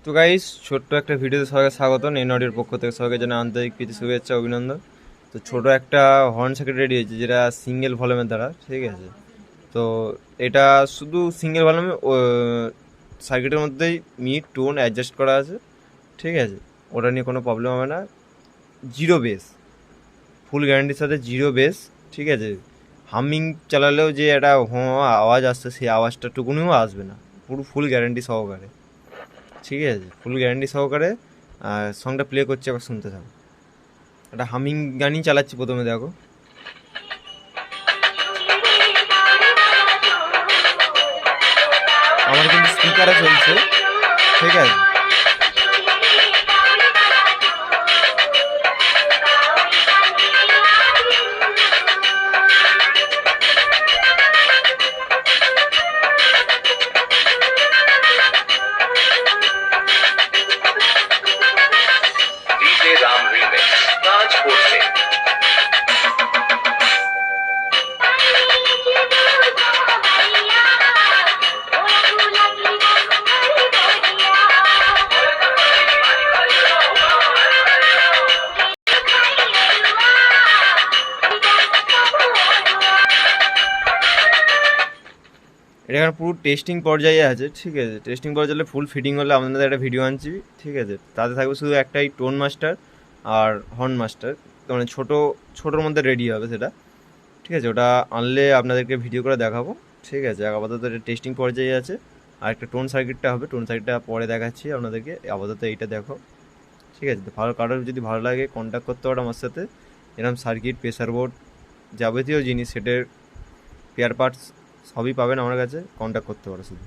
তো গাইস, ছোট্ট একটা ভিডিওতে সবাইকে স্বাগত। নেনডির পক্ষ থেকে সবাইকে জানাই আন্তরিক প্রীতি, শুভেচ্ছা, অভিনন্দন। তো ছোট একটা হর্ন সার্কিট রেডি হয়েছে, যেটা সিঙ্গেল ভলিউমের দ্বারা, ঠিক আছে। তো এটা শুধু সিঙ্গেল ভলিউমে সার্কিটের মধ্যেই মিড টোন অ্যাডজাস্ট করা আছে, ঠিক আছে। ওটা নিয়ে কোনো প্রবলেম হবে না। জিরো বেস, ফুল গ্যারান্টির সাথে জিরো বেস, ঠিক আছে। হামিং চালালেও যে একটা আওয়াজ আসছে, সেই আওয়াজটা টুকুনিও আসবে না। পুরো ফুল গ্যারান্টি সহকারে, ঠিক আছে। ফুল গ্যারান্টি সহকারে সংটা প্লে করছে, আবার শুনতে থাকো। একটা হামিং গানই চালাচ্ছি প্রথমে, দেখো। আমার কিন্তু স্পিকারে চলছে, ঠিক আছে। डीजे राम रीमिक्स राजकोट से। এটা এখন পুরো টেস্টিং পর্যায়ে আছে, ঠিক আছে। টেস্টিং পর্যায়ে ফুল ফিটিং হলে আপনাদের একটা ভিডিও আনছি, ঠিক আছে। তাতে থাকবে শুধু একটাই টোন মাস্টার আর হর্ন মাস্টার, মানে ছোটোর মধ্যে রেডি হবে সেটা, ঠিক আছে। ওটা আনলে আপনাদেরকে ভিডিও করে দেখাবো, ঠিক আছে। আপাতত এটা টেস্টিং পর্যায়ে আছে। আর একটা টোন সার্কিটটা হবে, টোন সার্কিটটা পরে দেখাচ্ছি আপনাদেরকে। আপাতত এইটা দেখো, ঠিক আছে। তো কারোর যদি ভালো লাগে কন্ট্যাক্ট করতে পারো আমার সাথে। এরকম সার্কিট, প্রেসার বোর্ড, যাবতীয় জিনিস, সেটের পেয়ার পার্টস সবই পাবেন আমার কাছে। কন্ট্যাক্ট করতে পারো শুধু।